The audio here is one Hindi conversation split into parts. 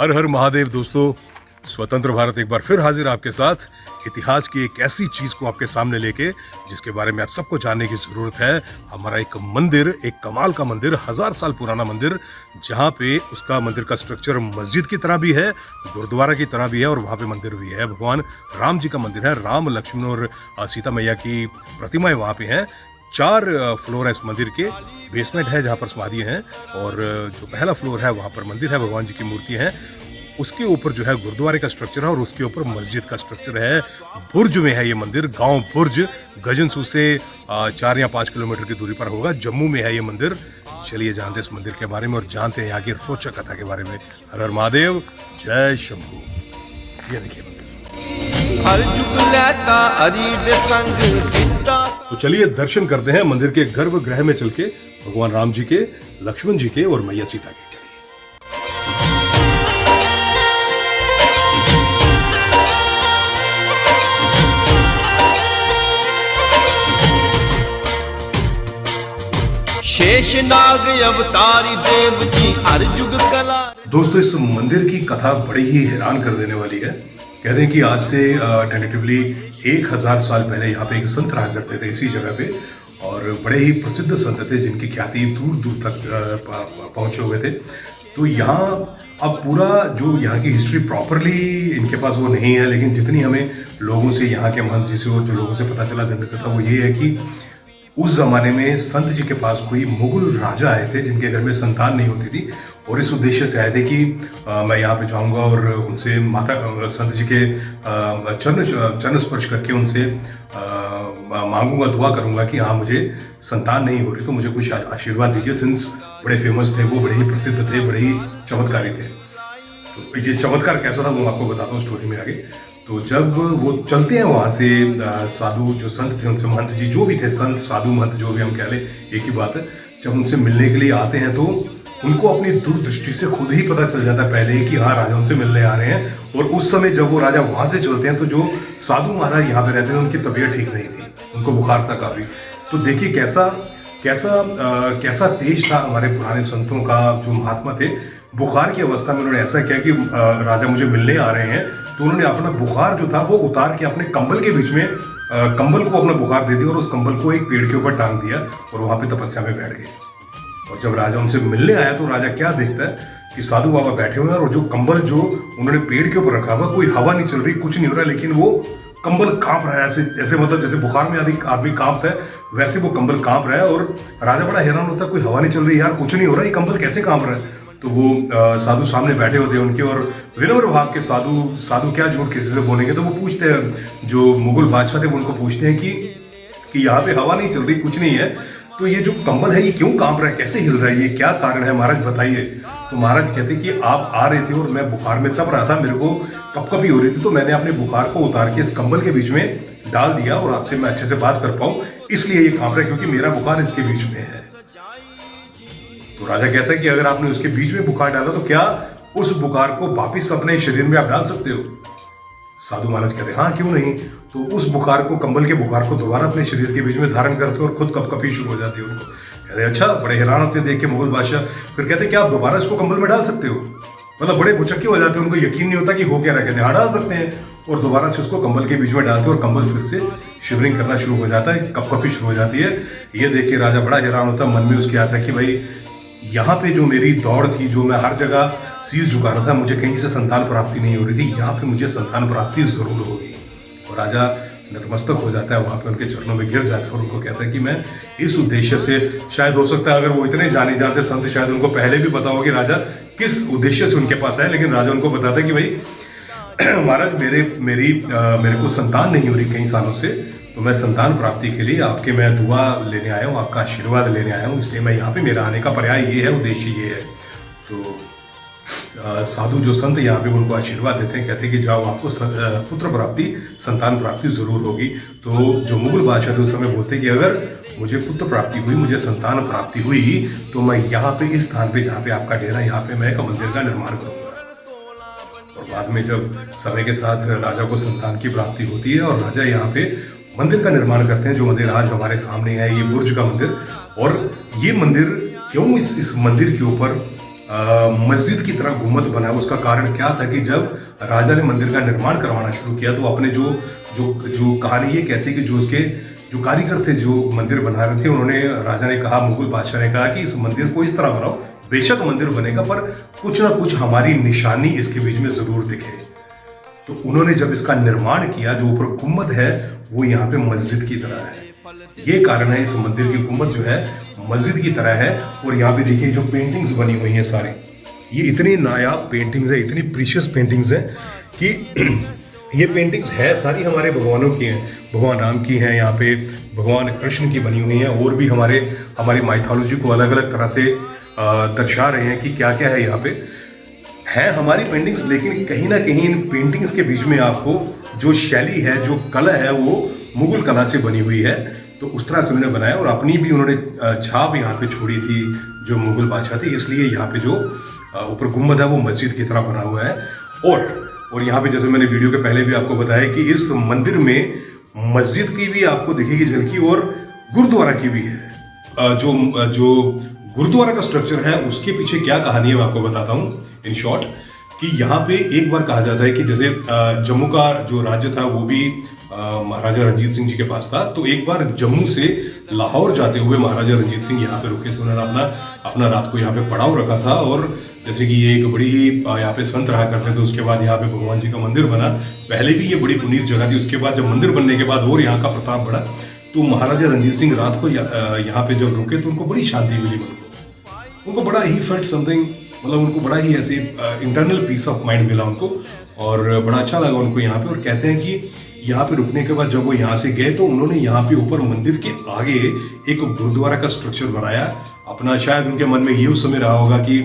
हर हर महादेव दोस्तों, स्वतंत्र भारत एक बार फिर हाजिर आपके साथ इतिहास की एक ऐसी चीज को आपके सामने लेके जिसके बारे में आप सबको जानने की जरूरत है। हमारा एक मंदिर, एक कमाल का मंदिर, 1000 साल पुराना मंदिर, जहाँ पे उसका मंदिर का स्ट्रक्चर मस्जिद की तरह भी है, गुरुद्वारा की तरह भी है और वहाँ पे मंदिर भी है। भगवान राम जी का मंदिर है। राम, लक्ष्मण और सीता मैया की प्रतिमाएं वहाँ पे हैं। 4 फ्लोर है इस मंदिर के। बेसमेंट है जहाँ पर समाधि हैं और जो पहला फ्लोर है वहाँ पर मंदिर है, भगवान जी की मूर्ति है। उसके ऊपर जो है गुरुद्वारे का स्ट्रक्चर है और उसके ऊपर मस्जिद का स्ट्रक्चर है। बुर्ज में है ये मंदिर, गांव बुर्ज, गजनसू से 4 या 5 किलोमीटर की दूरी पर होगा। जम्मू में है ये मंदिर। चलिए जानते हैं इस मंदिर के बारे में और जानते हैं यहाँ की रोचक कथा के बारे में। हर हर महादेव, जय शंभू। ये देखिए मंदिर। तो चलिए दर्शन करते हैं मंदिर के गर्भगृह में चल के, भगवान राम जी के, लक्ष्मण जी के और मैया सीता के। शेषनाग अवतारी देव जी हर युग कला। दोस्तों, इस मंदिर की कथा बड़ी ही हैरान कर देने वाली है। कहते हैं कि आज से टेंटेटिवली 1000 साल पहले यहाँ पे एक संत रहा करते थे इसी जगह पे, और बड़े ही प्रसिद्ध संत थे जिनकी ख्याति दूर दूर तक पहुँचे हुए थे। तो यहाँ अब पूरा जो यहाँ की हिस्ट्री प्रॉपरली इनके पास वो नहीं है, लेकिन जितनी हमें लोगों से, यहाँ के महंत जी से और जो लोगों से पता चला दंड कथा, वो ये है कि उस जमाने में संत जी के पास कोई मुगल राजा आए थे जिनके घर में संतान नहीं होती थी, और इस उद्देश्य से आए थे कि मैं यहाँ पे जाऊँगा और उनसे माता संत जी के चरण स्पर्श करके उनसे मांगूंगा, दुआ करूँगा कि हाँ मुझे संतान नहीं हो रही तो मुझे कुछ आशीर्वाद दीजिए। सिंस बड़े फेमस थे वो, बड़े ही प्रसिद्ध थे, बड़े ही चमत्कारी थे। तो ये चमत्कार कैसा था वो आपको बताता हूँ स्टोरी में आगे। तो जब वो चलते हैं वहाँ से, साधु जो संत थे उनसे, महंत जी जो भी थे, संत साधु महंत जो भी हम कह लें एक ही बात है, जब उनसे मिलने के लिए आते हैं तो उनको अपनी दूरदृष्टि से खुद ही पता चल जाता है पहले ही कि हाँ राजा उनसे मिलने आ रहे हैं। और उस समय जब वो राजा वहाँ से चलते हैं तो जो साधु महाराज यहाँ पे रहते हैं उनकी तबीयत ठीक नहीं थी, उनको बुखार था काफ़ी। तो देखिए कैसा तेज था हमारे पुराने संतों का, जो महात्मा थे। बुखार की अवस्था में उन्होंने ऐसा किया कि राजा मुझे मिलने आ रहे हैं, तो उन्होंने अपना बुखार जो था वो उतार के अपने कंबल के बीच में कंबल को अपना बुखार दे दिया और उस कंबल को एक पेड़ के ऊपर टांग दिया और वहाँ पे तपस्या में बैठ गए। और जब राजा उनसे मिलने आया तो राजा क्या देखता है कि साधु बाबा बैठे हुए हैं और जो कंबल जो उन्होंने पेड़ के ऊपर रखा हुआ, कोई हवा नहीं चल रही, कुछ नहीं हो रहा, लेकिन वो कंबल कांप रहा है। ऐसे मतलब जैसे बुखार में आदमी कांपता है, वैसे वो कंबल कांप रहा है। और राजा बड़ा हैरान होता है, कोई हवा नहीं चल रही यार, कुछ नहीं हो रहा, ये कंबल कैसे कांप रहा है। तो वो साधु सामने बैठे होते हैं उनके, और विनम्र भाव के साधु क्या झूठ किसी से बोलेंगे। तो वो पूछते हैं, जो मुगल बादशाह थे वो उनको पूछते हैं कि यहाँ पे हवा नहीं चल रही, कुछ नहीं है, तो ये जो कंबल है ये क्यों कांप रहा है, कैसे हिल रहा है, ये क्या कारण है महाराज बताइए। तो महाराज कहते कि आप आ रहे थे और मैं बुखार में तप रहा था, मेरे को कपकपी हो रही थी, तो मैंने अपने बुखार को उतार के इस कंबल के बीच में डाल दिया और आपसे मैं अच्छे से बात कर पाऊं, इसलिए ये कांप रहा है, क्योंकि मेरा बुखार इसके बीच में है। तो राजा कहता है कि अगर आपने उसके बीच में बुखार डाला तो क्या उस बुखार को वापिस अपने शरीर में आप डाल सकते हो। साधु महाराज कहते हैं हाँ क्यों नहीं। तो उस बुखार को, कंबल के बुखार को दोबारा अपने शरीर के बीच में धारण करते हो और खुद कपकपी शुरू हो जाती है उनको। कहते अच्छा, बड़े हैरान होते देख के मुगल बादशाह। फिर कहते क्या आप दोबारा इसको कंबल में डाल सकते हो, मतलब बड़े भुचक्के हो जाते हैं, उनको यकीन नहीं होता कि हो क्या रहा। कहते हाँ डाल सकते हैं, और दोबारा से उसको कंबल के बीच में डालते हैं और कंबल फिर से शिवरिंग करना शुरू हो जाता है, कपकपी शुरू हो जाती है। ये देख के राजा बड़ा हैरान होता है। मन में उसके आता है कि भाई यहाँ पे जो मेरी दौड़ थी, जो मैं हर जगह शीश झुका रहा था, मुझे कहीं से संतान प्राप्ति नहीं हो रही थी, यहाँ पे मुझे संतान प्राप्ति जरूर होगी। और राजा नतमस्तक हो जाता है, वहाँ पे उनके चरणों में गिर जाता है और उनको कहता है कि मैं इस उद्देश्य से, शायद हो सकता है अगर वो इतने जाने जाते संत, शायद उनको पहले भी पता हो कि राजा किस उद्देश्य से उनके पास आए, लेकिन राजा उनको बताता है कि भाई महाराज मेरे को संतान नहीं हो रही कई सालों से, तो मैं संतान प्राप्ति के लिए आपके मैं दुआ लेने आया हूँ, आपका आशीर्वाद लेने आया हूँ, इसलिए मैं यहाँ पे, मेरा आने का पर्याय ये है, उद्देश्य ये है। तो साधु जो संत यहाँ पे उनको आशीर्वाद देते हैं, कहते हैं कि जाओ आपको पुत्र प्राप्ति, संतान प्राप्ति जरूर होगी। तो जो मुगल बादशाह थे उस समय बोलते हैं कि अगर मुझे पुत्र प्राप्ति हुई, मुझे संतान प्राप्ति हुई, तो मैं यहाँ पे इस स्थान पे जहाँ पे आपका डेरा, यहाँ पे मैं एक मंदिर का निर्माण करूँगा। और बाद में जब समय के साथ राजा को संतान की प्राप्ति होती है और राजा यहाँ पे मंदिर का निर्माण करते हैं, जो मंदिर आज हमारे सामने है, ये बुर्ज का मंदिर। और ये मंदिर क्यों, इस मंदिर के ऊपर मस्जिद की तरह गुम्बद बना है। उसका कारण क्या था कि जब राजा ने मंदिर का निर्माण करवाना शुरू किया तो अपने जो जो जो कहानी ये कहती है कि जो उसके जो कारीगर थे जो मंदिर बना रहे थे, उन्होंने राजा ने कहा, मुगल बादशाह ने कहा कि इस मंदिर को इस तरह बनाओ, बेशक मंदिर बनेगा पर कुछ ना कुछ हमारी निशानी इसके बीच में जरूर दिखे। तो उन्होंने जब इसका निर्माण किया, जो ऊपर गुम्बद है वो यहाँ पे मस्जिद की तरह है। ये कारण है इस मंदिर की गुम्बद जो है मस्जिद की तरह है। और यहाँ पे देखिए जो पेंटिंग्स बनी हुई हैं सारी, ये इतनी नायाब पेंटिंग्स है, इतनी प्रीशियस पेंटिंग्स हैं कि ये पेंटिंग्स है सारी हमारे भगवानों की हैं, भगवान राम की हैं, यहाँ पे भगवान कृष्ण की बनी हुई हैं, और भी हमारी माइथोलॉजी को अलग अलग तरह से दर्शा रहे हैं कि क्या क्या है यहाँ पे है हमारी पेंटिंग्स। लेकिन कहीं ना कहीं इन पेंटिंग्स के बीच में आपको जो शैली है, जो कला है, वो मुगल कला से बनी हुई है। तो उस तरह से उन्होंने बनाया और अपनी भी उन्होंने छाप यहाँ पे छोड़ी थी जो मुगल बादशाह थे। इसलिए यहाँ पे जो ऊपर गुम्बद है वो मस्जिद की तरह बना हुआ है। और यहाँ पे जैसे मैंने वीडियो के पहले भी आपको बताया कि इस मंदिर में मस्जिद की भी आपको दिखेगी झलकी और गुरुद्वारा की भी है। जो गुरुद्वारा का स्ट्रक्चर है उसके पीछे क्या कहानी है मैं आपको बताता हूँ इन शॉर्ट। कि यहाँ पे एक बार कहा जाता है कि जैसे जम्मू का जो राज्य था वो भी महाराजा रणजीत सिंह जी के पास था। तो एक बार जम्मू से लाहौर जाते हुए महाराजा रणजीत सिंह यहाँ पे रुके थे। उन्होंने अपना रात को यहाँ पे पड़ाव रखा था। और जैसे कि ये एक बड़ी ही यहाँ पे संत रहा करते थे, उसके बाद यहाँ पे भगवान जी का मंदिर बना। पहले भी ये बड़ी पुनीत जगह थी, उसके बाद जब मंदिर बनने के बाद और यहाँ का प्रताप बढ़ा। तो महाराजा रणजीत सिंह रात को यहाँ पे जब रुके तो उनको बड़ी शांति मिली। उनको बड़ा ही फेल्ट समथिंग, मतलब उनको बड़ा ही ऐसे इंटरनल पीस ऑफ माइंड मिला उनको, और बड़ा अच्छा लगा उनको यहाँ पे। और कहते हैं कि यहाँ पे रुकने के बाद जब वो यहाँ से गए तो उन्होंने यहाँ पे ऊपर मंदिर के आगे एक गुरुद्वारा का स्ट्रक्चर बनाया अपना। शायद उनके मन में ये उस समय रहा होगा कि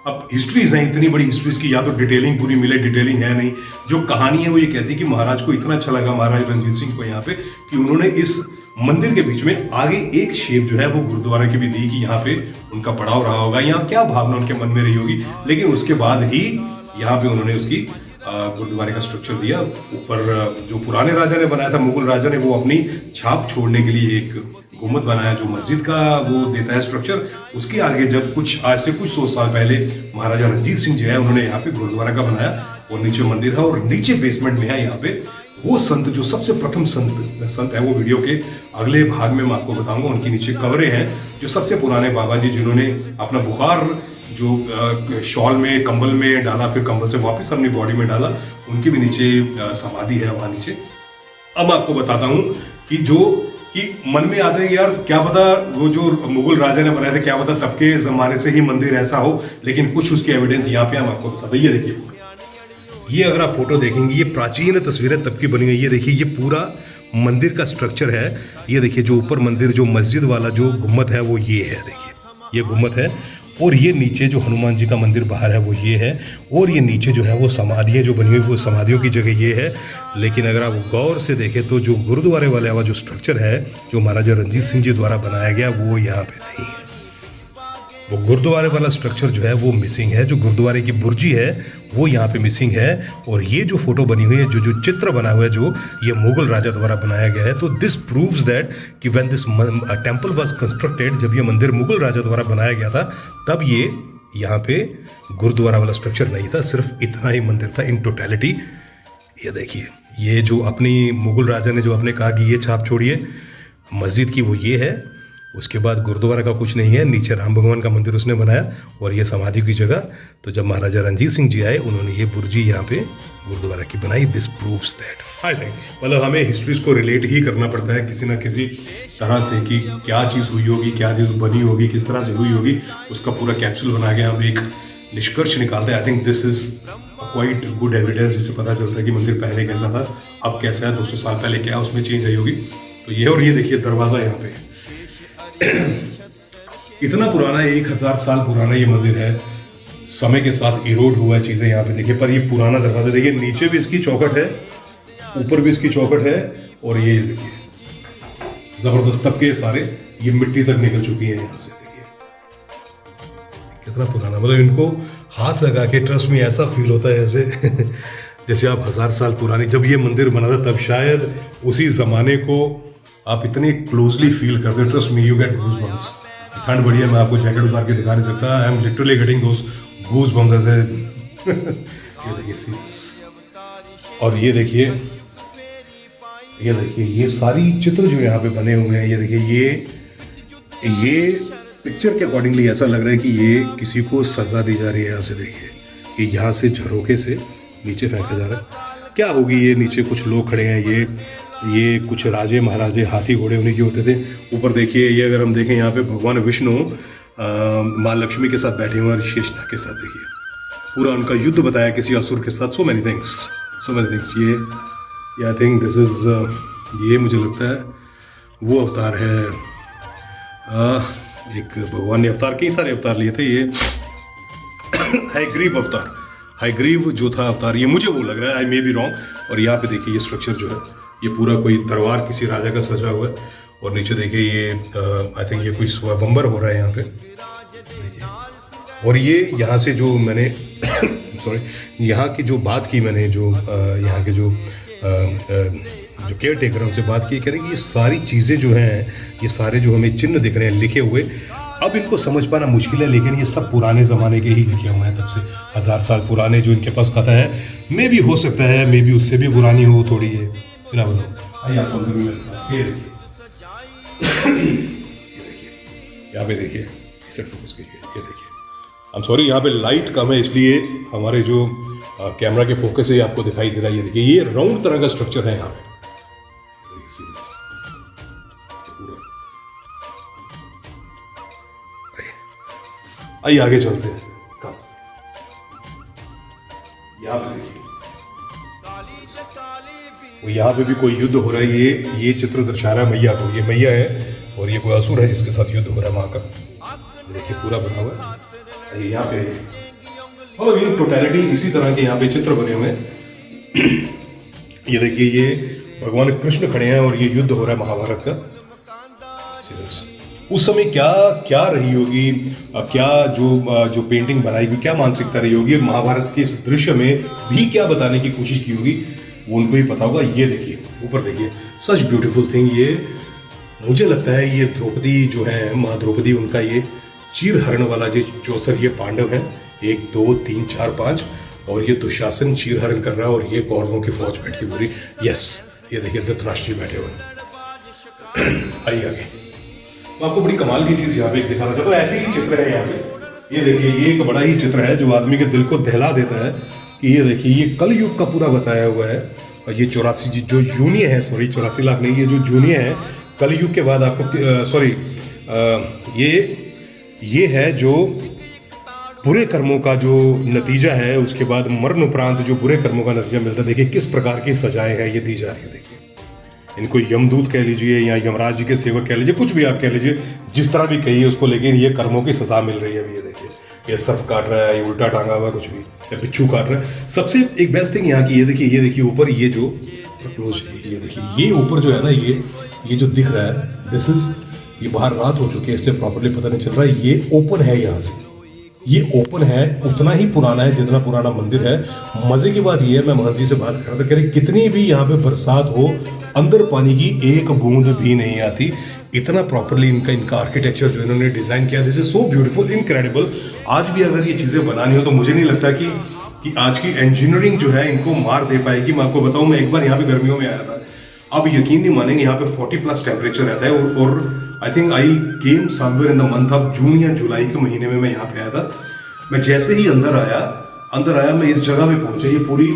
अब हिस्ट्रीज हैं, इतनी बड़ी हिस्ट्रीज की या तो डिटेलिंग पूरी मिले, डिटेलिंग है नहीं। जो कहानी है वो ये कहती है कि महाराज को इतना अच्छा लगा महाराज रणजीत सिंह को यहाँ पे कि उन्होंने इस मंदिर के बीच में आगे एक शेप जो है वो गुरुद्वारा की भी दी कि यहाँ पे उनका पड़ाव रहा होगा, यहाँ क्या भावना उनके मन में रही होगी। लेकिन उसके बाद ही यहाँ पे उन्होंने उसकी गुरुद्वारे का स्ट्रक्चर दिया। ऊपर जो पुराने राजा ने बनाया था, मुगल राजा ने, वो अपनी छाप छोड़ने के लिए एक गुम्बद बनाया जो मस्जिद का वो देता है स्ट्रक्चर। उसके आगे जब आज से कुछ 100 साल पहले महाराजा रणजीत सिंह जो है उन्होंने यहाँ पे गुरुद्वारा का बनाया और नीचे मंदिर है और नीचे बेसमेंट में है यहाँ पे वो संत जो सबसे प्रथम संत है। वो वीडियो के अगले भाग में मैं आपको बताऊंगा। उनके नीचे कवरें हैं जो सबसे पुराने बाबा जी जिन्होंने अपना बुखार जो शॉल में कंबल में डाला, फिर कंबल से वापस अपनी बॉडी में डाला, उनके भी नीचे समाधि है वहां नीचे। अब मैं आपको बताता हूँ कि मन में आता है कि यार क्या पता वो जो मुगल राजा ने बनाया था, क्या पता तब के जमाने से ही मंदिर ऐसा हो। लेकिन कुछ उसके एविडेंस यहाँ पे हम आपको बताते हैं। ये देखिए, ये अगर आप फोटो देखेंगे ये प्राचीन तस्वीरें तब की बनी हुई। ये देखिए, ये पूरा मंदिर का स्ट्रक्चर है। ये देखिए जो ऊपर मंदिर जो मस्जिद वाला जो गुम्बद है वो ये है, देखिए ये गुम्बद है। और ये नीचे जो हनुमान जी का मंदिर बाहर है वो ये है। और ये नीचे जो है वो समाधियाँ जो बनी हुई वो समाधियों की जगह ये है। लेकिन अगर आप गौर से देखें तो जो गुरुद्वारे वाला जो स्ट्रक्चर है जो महाराजा रणजीत सिंह जी द्वारा बनाया गया वो यहाँ पे नहीं है। वो गुरुद्वारे वाला स्ट्रक्चर जो है वो मिसिंग है। जो गुरुद्वारे की बुर्जी है वो यहाँ पे मिसिंग है। और ये जो फोटो बनी हुई है, जो चित्र बना हुआ है, जो ये मुगल राजा द्वारा बनाया गया है, तो दिस प्रूव्स दैट कि when this temple was constructed, जब ये मंदिर मुगल राजा द्वारा बनाया गया था तब ये यहाँ पे गुरुद्वारा वाला स्ट्रक्चर नहीं था, सिर्फ इतना ही मंदिर था इन टोटलिटी। ये देखिए, ये जो अपनी मुगल राजा ने जो आपने कहा कि ये छाप छोड़िए मस्जिद की, वो ये है। उसके बाद गुरुद्वारा का कुछ नहीं है, नीचे राम भगवान का मंदिर उसने बनाया और ये समाधि की जगह। तो जब महाराजा रणजीत सिंह जी आए उन्होंने ये बुर्जी यहाँ पे गुरुद्वारा की बनाई। This proves that I think, मतलब हमें हिस्ट्रीज को रिलेट ही करना पड़ता है किसी ना किसी तरह से कि क्या चीज़ हुई होगी, क्या चीज़ बनी होगी, किस तरह से हुई होगी, उसका पूरा कैप्सूल बना के हम एक निष्कर्ष निकालते हैं। I think this is quite good evidence, जिससे पता चलता है कि मंदिर पहले कैसा था, अब कैसा है, 200 साल पहले क्या उसमें चेंज आई होगी। तो ये, और ये देखिए दरवाज़ा यहाँ पे इतना पुराना है, 1000 साल पुराना ये मंदिर है। समय के साथ इरोड हुआ है चीज़ें यहाँ पे देखिए। पर ये पुराना दरवाजा देखिए, नीचे भी इसकी चौखट है, ऊपर भी इसकी चौखट है। और ये देखिए जबरदस्त तबके सारे, ये मिट्टी तक निकल चुकी है यहाँ से। देखिए कितना पुराना, मतलब इनको हाथ लगा के ट्रस्ट में ऐसा फील होता है ऐसे जैसे आप 1000 साल पुरानी, जब ये मंदिर बना था तब शायद उसी जमाने को आप इतने क्लोजली फील करते हो। Trust me, you get goosebumps. ठंड बढ़िया, मैं आपको जैकेट उतार के दिखा नहीं सकता। I am literally getting those goose bumps है। ये देखिए सीरीज, और ये देखिए ये सारी चित्र जो यहाँ पे बने हुए हैं, ये देखिए ये पिक्चर के अकॉर्डिंगली ऐसा लग रहा है कि ये किसी को सजा दी जा रही है। यहाँ से देखिए कि यहाँ से झरोके से नीचे फेंका जा रहा है। क्या होगी ये, नीचे कुछ लोग खड़े हैं, ये कुछ राजे महाराजे हाथी घोड़े उन्हीं के होते थे। ऊपर देखिए ये अगर हम देखें यहाँ पे भगवान विष्णु माँ लक्ष्मी के साथ बैठे हुए हैं, शेषनाग के साथ। देखिए पूरा उनका युद्ध बताया किसी असुर के साथ। सो मैनी थिंग्स ये आई थिंक दिस इज ये मुझे लगता है वो अवतार है। एक भगवान ने अवतार, कई सारे अवतार लिए थे। ये हाईग्रीव अवतार, हाईग्रीव जो था अवतार, ये मुझे वो लग रहा है, आई मे बी रॉन्ग। और यहाँ पे देखिए ये स्ट्रक्चर जो है, ये पूरा कोई दरबार किसी राजा का सजा हुआ है। और नीचे देखिए ये आई थिंक ये कोई स्वयंवर हो रहा है यहाँ पे देखिए। और ये यहाँ से जो मैंने सॉरी यहाँ की जो बात की मैंने, जो यहाँ के जो केयर टेकर हैं उनसे बात की, कह रहे कि ये सारी चीज़ें जो हैं, ये सारे जो हमें चिन्ह दिख रहे हैं लिखे हुए, अब इनको समझ पाना मुश्किल है, लेकिन ये सब पुराने ज़माने के ही लिखे हुए हैं, तब से 1000 साल पुराने जो इनके पास कथा है। मे भी हो सकता है, मे भी उससे भी पुरानी हो थोड़ी है, बिना बताओ। आइए आपको अंदर में ये देखिए यहाँ पे देखिए, सिर्फ फोकस कीजिए, ये देखिए। आई एम सॉरी यहाँ पे लाइट कम है, इसलिए हमारे जो कैमरा के फोकस है आपको दिखाई दे रहा है। ये देखिए ये राउंड तरह का स्ट्रक्चर है यहाँ पे, आइए आगे चलते हैं। यहाँ पे देखिए वो यहाँ पे भी कोई युद्ध हो रहा है। ये चित्र दर्शा रहा है मैया को, ये मैया है और ये कोई असुर है जिसके साथ युद्ध हो रहा है माँ का। देखिए पूरा बना हुआ है यहाँ पे, मतलब ये टोटलिटी इसी तरह के यहाँ पे चित्र बने हुए हैं। ये देखिए ये भगवान कृष्ण खड़े हैं और ये युद्ध हो रहा है महाभारत का। उस समय क्या रही होगी, क्या जो पेंटिंग बनाई हुई, क्या मानसिकता रही होगी, महाभारत के इस दृश्य में भी क्या बताने की कोशिश की होगी, वो उनको ही पता होगा। ये देखिए ऊपर देखिए, सच ब्यूटीफुल थिंग। ये मुझे लगता है ये द्रौपदी जो है, माँ द्रौपदी, उनका ये चीर हरण वाला जो सर ये पांडव हैं 1 2 3 4 5, और ये दुशासन चीर हरण कर रहा है और ये कौरवों की फौज बैठी पूरी। यस ये देखिए धृतराष्ट्र बैठे हुए हैं। आइए आगे, मैं आपको बड़ी कमाल की चीज यहाँ पे दिखाना चाहता हूँ। ऐसे ही चित्र है यहाँ पे, ये देखिए ये एक बड़ा ही चित्र है जो आदमी के दिल को दहला देता है कि ये देखिए ये कलयुग का पूरा बताया हुआ है। और ये 84 जो जूनियर है, सॉरी 84 लाख नहीं, ये जो जूनियर है कलयुग के बाद आपको सॉरी ये है जो बुरे कर्मों का जो नतीजा है, उसके बाद मरण उपरांत जो बुरे कर्मों का नतीजा मिलता है। देखिए किस प्रकार की सजाएं हैं ये दी जा रही है। देखिए इनको यमदूत कह लीजिए या यमराज जी के सेवक कह लीजिए, कुछ भी आप कह लीजिए, जिस तरह भी कहिए उसको, लेकिन ये कर्मों की सजा मिल रही है। अभी ये देखिए ये सर्प काट रहा है, ये उल्टा टांगा हुआ कुछ भी, या बिच्छू काट रहा है। सबसे एक बेस्ट थिंग यहाँ की ये देखिए ऊपर ये जो क्लोज, ये देखिए ये ऊपर जो है ना, ये जो दिख रहा है, दिस इज, ये बाहर रात हो चुकी है इसलिए प्रॉपर्ली पता नहीं चल रहा है। ये ओपन है, यहाँ से ये ओपन है, उतना ही पुराना है जितना पुराना मंदिर है। मजे की बात ये है, मैं महंत जी से बात कर रहा था, कह रहे कितनी भी यहाँ पे बरसात हो अंदर पानी की एक बूंद भी नहीं आती। इतना प्रॉपरली इनका आर्किटेक्चर जो इन्होंने डिजाइन किया, this is so beautiful, incredible. आज भी अगर ये चीजें बनानी हो तो मुझे नहीं लगता कि आज की इंजीनियरिंग जो है इनको मार दे पाएगी। मैं आपको बताऊं, मैं एक बार यहाँ पे गर्मियों में आया था, आप यकीन नहीं मानेंगे, यहाँ पे 40+ टेम्परेचर रहता है। और I think I came somewhere in the month of June या जुलाई के महीने में मैं यहाँ पे आया था। मैं जैसे ही अंदर आया मैं इस जगह पे पहुंचा, ये पूरी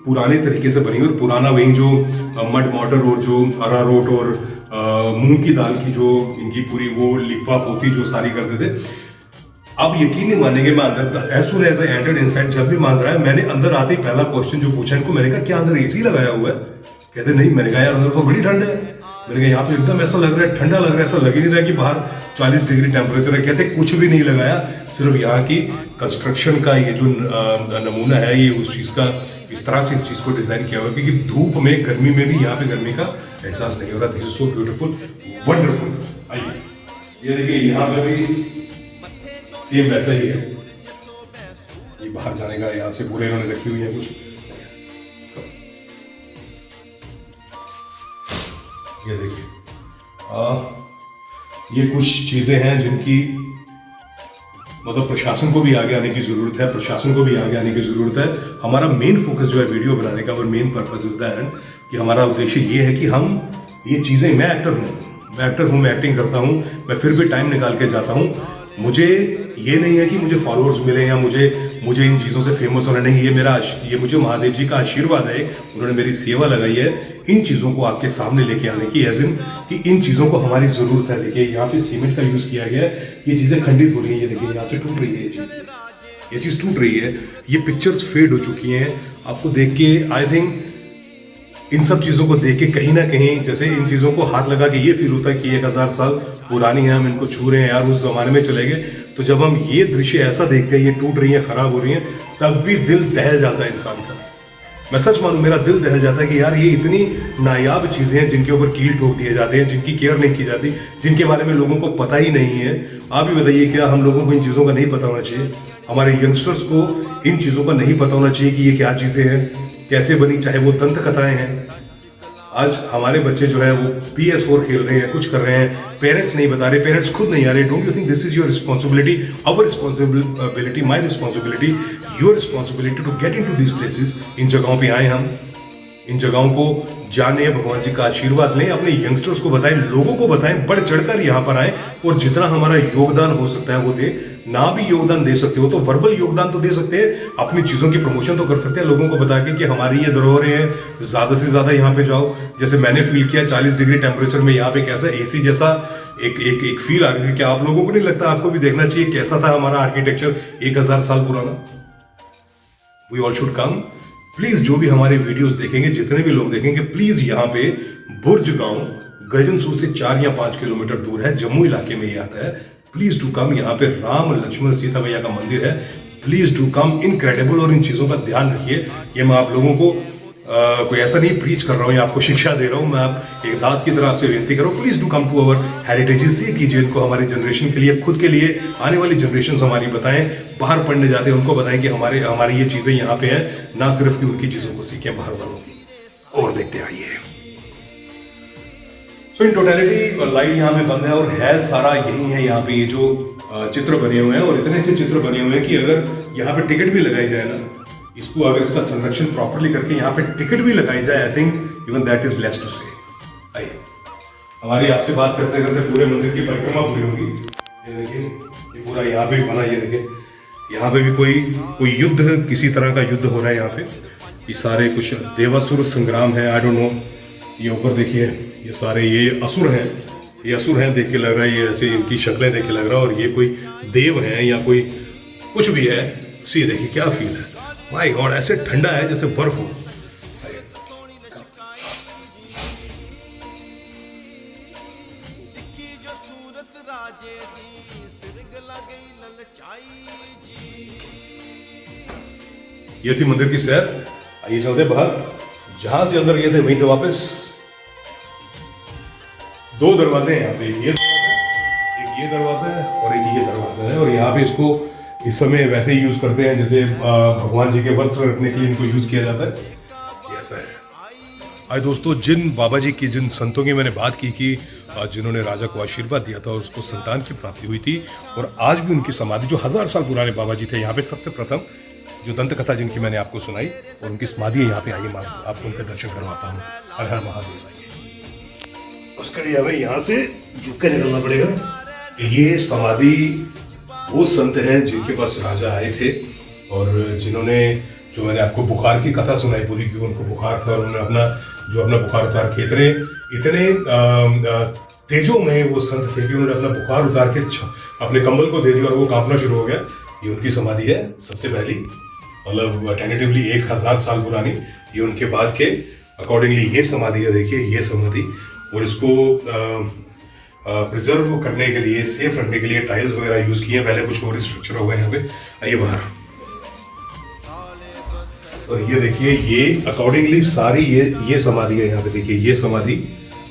पुराने तरीके से बनी और पुराना वही जो मड मॉर्टर और जो अरारोट और मूंग की दाल की जो इनकी पूरी वो लिपा पोती जो सारी करते थे। अब यकीन नहीं मानेंगे, मैं अंदर as soon as I entered inside, जब भी मैं अंदर आया, मैंने अंदर आते ही पहला क्वेश्चन जो पूछा इनको, मैंने कहा क्या अंदर एसी लगाया हुआ है? कहते नहीं। मैंने कहा यार अंदर तो बड़ी ठंड है। मैंने कहा यहाँ तो एकदम ऐसा लग रहा है, ठंडा लग रहा है, ऐसा लग ही नहीं रहा कि बाहर 40 डिग्री टेम्परेचर है। कहते कुछ भी नहीं लगाया, सिर्फ यहाँ की कंस्ट्रक्शन का ये जो नमूना है, ये उस चीज़ का इस तरह से इस चीज़ को डिजाइन किया हुआ, क्योंकि धूप में गर्मी में भी यहाँ पे गर्मी का एहसास नहीं हो रहा। This is so beautiful, wonderful. आइए ये देखिए यहाँ पे भी सेम वैसा ही है। ये बाहर जाने का यहाँ से पूरे इन्होंने रखी हुई है कुछ, ये देखिए ये कुछ चीजें हैं जिनकी मतलब प्रशासन को भी आगे आने की जरूरत है, प्रशासन को भी आगे आने की जरूरत है। हमारा मेन फोकस जो है वीडियो बनाने का, और मेन पर्पस इज दैट कि हमारा उद्देश्य ये है कि हम ये चीज़ें, मैं एक्टर हूँ, मैं एक्टिंग करता हूँ, मैं फिर भी टाइम निकाल के जाता हूँ। मुझे ये नहीं है कि मुझे फॉलोअर्स मिले या मुझे इन चीज़ों से फेमस होना नहीं, ये मुझे महादेव जी का आशीर्वाद है, उन्होंने मेरी सेवा लगाई है इन चीज़ों को आपके सामने लेके आने की, एज इन कि इन चीज़ों को हमारी ज़रूरत है। देखिए यहाँ पे सीमेंट का यूज़ किया गया है, ये चीज़ें खंडित हो रही हैं, ये देखिए यहाँ से टूट रही है ये चीज़ टूट रही है, ये पिक्चर्स फेड हो चुकी हैं। आपको देख के आई थिंक इन सब चीज़ों को देख के कहीं ना कहीं जैसे इन चीज़ों को हाथ लगा के ये फील होता है कि 1000 साल पुरानी है, हम इनको छू रहे हैं यार, उस जमाने में चले गए। तो जब हम ये दृश्य ऐसा देखते हैं, ये टूट रही हैं, खराब हो रही हैं, तब भी दिल दहल जाता है इंसान का। मैं सच मानूं, मेरा दिल दहल जाता है कि यार ये इतनी नायाब चीज़ें हैं जिनके ऊपर कील ठोक दिए जाते हैं, जिनकी केयर नहीं की जाती, जिनके बारे में लोगों को पता ही नहीं है। आप ही बताइए, क्या हम लोगों को इन चीज़ों का नहीं पता होना चाहिए? हमारे यंगस्टर्स को इन चीज़ों का नहीं पता होना चाहिए कि ये क्या चीज़ें हैं, कैसे बनी, चाहे वो दंत कथाएं हैं। आज हमारे बच्चे जो है वो PS4 खेल रहे हैं, कुछ कर रहे हैं, पेरेंट्स नहीं बता रहे, पेरेंट्स खुद नहीं आ रहे। Don't you think this is your responsibility, our responsibility, my responsibility, your responsibility to get in to this places. इन जगहों पे आए हम, इन जगहों को जाने, भगवान जी का आशीर्वाद लें, अपने यंगस्टर्स को बताएं, लोगों को बताएं, बढ़ चढ़कर यहाँ पर आए और जितना हमारा योगदान हो सकता है वो दे। ना भी योगदान दे सकते हो तो वर्बल योगदान तो दे सकते हैं, अपनी चीज़ों की प्रमोशन तो कर सकते हैं, लोगों को बता के कि हमारी ये धरोहरें हैं, ज़्यादा से ज़्यादा यहाँ पे जाओ। जैसे मैंने फील किया 40 डिग्री टेम्परेचर में यहाँ पे कैसा AC जैसा एक फील आ रही थी। क्या आप लोगों को नहीं लगता आपको भी देखना चाहिए कैसा था हमारा आर्किटेक्चर 1000 साल पुराना? We all should come please. जो भी हमारे वीडियोस देखेंगे, जितने भी लोग देखेंगे, प्लीज यहाँ पे बुर्ज गांव गजनसू से 4 या 5 किलोमीटर दूर है, जम्मू इलाके में ये आता है। प्लीज डू कम। यहाँ पे राम लक्ष्मण सीता मैया का मंदिर है, प्लीज डू कम। इनक्रेडिबल। और इन चीजों का ध्यान रखिए। ये मैं आप लोगों को कोई ऐसा नहीं प्रीच कर रहा हूँ या आपको शिक्षा दे रहा हूँ, मैं आप एक दास की तरह आपसे विनती कर रहा हूँ, please do come to our heritages. से कीजिए इनको, हमारी जनरेशन के लिए, खुद के लिए, आने वाली जनरेशन हमारी बताएं। बाहर पढ़ने जाते हैं उनको बताएं कि हमारी ये चीजें यहाँ पे हैं, ना सिर्फ कि उनकी चीजों को सीखें बाहर वालों की। और देखते आइए। सो इन टोटलिटी लाइट यहाँ पे बंद है और है सारा यही है। यहाँ पे ये जो चित्र बने हुए हैं, और इतने अच्छे चित्र बने हुए हैं कि अगर यहाँ पे टिकट भी लगाई जाए ना, इसको अगर इसका संरक्षण प्रॉपर्ली करके यहाँ पे टिकट भी लगाई जाए, I think even that is less to say. आइए, हमारी आपसे बात करते करते पूरे मंदिर की परिक्रमा पूरी होगी। ये देखिए, ये पूरा यहाँ पे बना, ये देखिए यहाँ पे भी कोई युद्ध, किसी तरह का युद्ध हो रहा है यहाँ पे। ये सारे कुछ देवासुर संग्राम है, आई डोंट नो। ये ऊपर देखिए, ये सारे ये असुर हैं, देख के लग रहा है, ये ऐसे इनकी शक्लें देख के लग रहा है, और ये कोई देव हैं या कोई कुछ भी है। सी देखिए क्या फील है, माय गॉड, ऐसे ठंडा है जैसे बर्फ हो। ये थी मंदिर की सैर। आइए चलते बाहर। जहां से अंदर गए थे वहीं से वापस। 2 दरवाजे हैं यहाँ पे, एक ये दरवाजा है और एक ये दरवाजा है। और यहाँ पे इसको इस समय वैसे ही यूज करते हैं जैसे भगवान जी के वस्त्र रखने के लिए इनको यूज किया जाता है। ऐसा है। आज दोस्तों, जिन बाबा जी की, जिन संतों की मैंने बात की कि जिन्होंने राजा को आशीर्वाद दिया था और उसको संतान की प्राप्ति हुई थी, और आज भी उनकी समाधि, जो 1000 साल पुराने बाबा जी थे यहाँ पे, सबसे प्रथम जो दंत कथा जिनकी मैंने आपको सुनाई, और उनकी समाधि है यहाँ पे। आइए मैं आपको उनके दर्शन करवाता हूँ। हर हर महादेव। उसके लिए हमें यहाँ से झुक के निकलना पड़ेगा। ये समाधि वो संत हैं जिनके पास राजा आए थे, और जिन्होंने, जो मैंने आपको बुखार की कथा सुनाई पूरी, कि उनको बुखार था और उन्होंने अपना बुखार उतार के इतने तेजोमय वो संत थे कि उन्होंने अपना बुखार उतार के अपने कंबल को दे दिया और वो कांपना शुरू हो गया। ये उनकी समाधि है सबसे पहली, मतलब टेंटेटिवली 1000 साल पुरानी। ये उनके बाद के अकॉर्डिंगली ये समाधि है। देखिए ये समाधि, और इसको प्रिजर्व करने के लिए, सेफ रखने के लिए टाइल्स वगैरह यूज किए हैं। पहले कुछ और स्ट्रक्चर होगा यहाँ पे। आइए बाहर। और ये देखिए, ये अकॉर्डिंगली सारी ये समाधि है यहाँ पे। देखिए ये समाधि,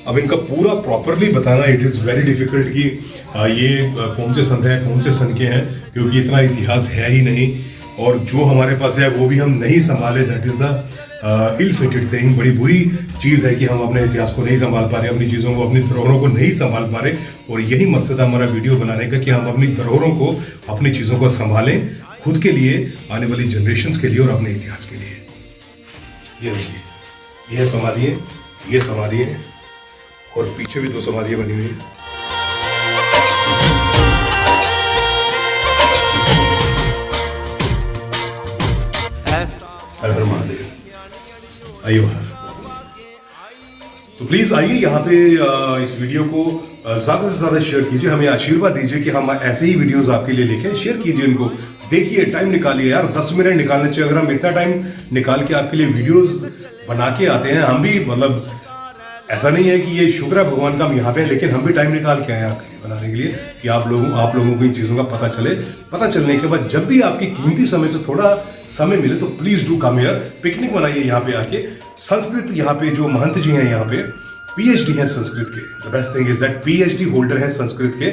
अब इनका पूरा प्रॉपरली बताना इट इज़ वेरी डिफिकल्ट कि ये कौन से संत हैं, कौन से सन के हैं, क्योंकि इतना इतिहास है ही नहीं। और जो हमारे पास है वो भी हम नहीं संभाले, that is the ill fitted thing. बड़ी बुरी चीज़ है कि हम अपने इतिहास को नहीं संभाल पा रहे, अपनी चीज़ों को, अपनी धरोहरों को नहीं संभाल पा रहे। और यही मकसद है हमारा वीडियो बनाने का कि हम अपनी धरोहरों को, अपनी चीज़ों को संभालें, खुद के लिए, आने वाली जनरेशन्स के लिए और अपने इतिहास के लिए। ये देखिए, ये समाधि है, ये समाधि है और पीछे भी 2 समाधियाँ बनी हुई हैं। हर हर महादेव। आइए बाहर। तो प्लीज आइए यहाँ पे इस वीडियो को ज्यादा से ज्यादा शेयर कीजिए, हमें आशीर्वाद दीजिए कि हम ऐसे ही वीडियोस आपके लिए लेके शेयर कीजिए इनको, देखिए, टाइम निकालिए यार, 10 मिनट निकालने चाहिए। अगर हम इतना टाइम निकाल के आपके लिए वीडियोस बना के आते हैं, हम भी मतलब ऐसा नहीं है कि ये शुक्र है भगवान का हम यहाँ पे हैं, लेकिन हम भी टाइम निकाल के आए आपके लिए बनाने के लिए कि आप लोगों को इन चीज़ों का पता चले। पता चलने के बाद जब भी आपकी कीमती समय से थोड़ा समय मिले तो please do come here, picnic मनाइए यहाँ पे आके। संस्कृत यहाँ पे जो महंत जी हैं यहाँ पे PhD हैं संस्कृत के। The best thing is that PhD holder हैं संस्कृत के।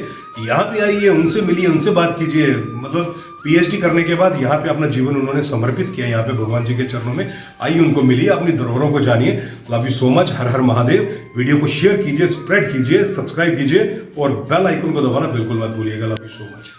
यहाँ पे आइए, उनसे मिलिए, उनसे बात कीजिए। मतलब PhD करने के बाद यहाँ पे अपना जीवन उन्होंने समर्पित किया यहाँ पे भगवान जी के चरणों में। आइए, उनको मिलिए, अपनी धरोहरों को जानिए। Love you so much. Her her Mahadev. Video को शेयर कीजिए, स्प्रेड कीजिए, सब्सक्राइब कीजिए और बेल आइकन को दबाना बिल्कुल मत भूलिएगा। Love you so much.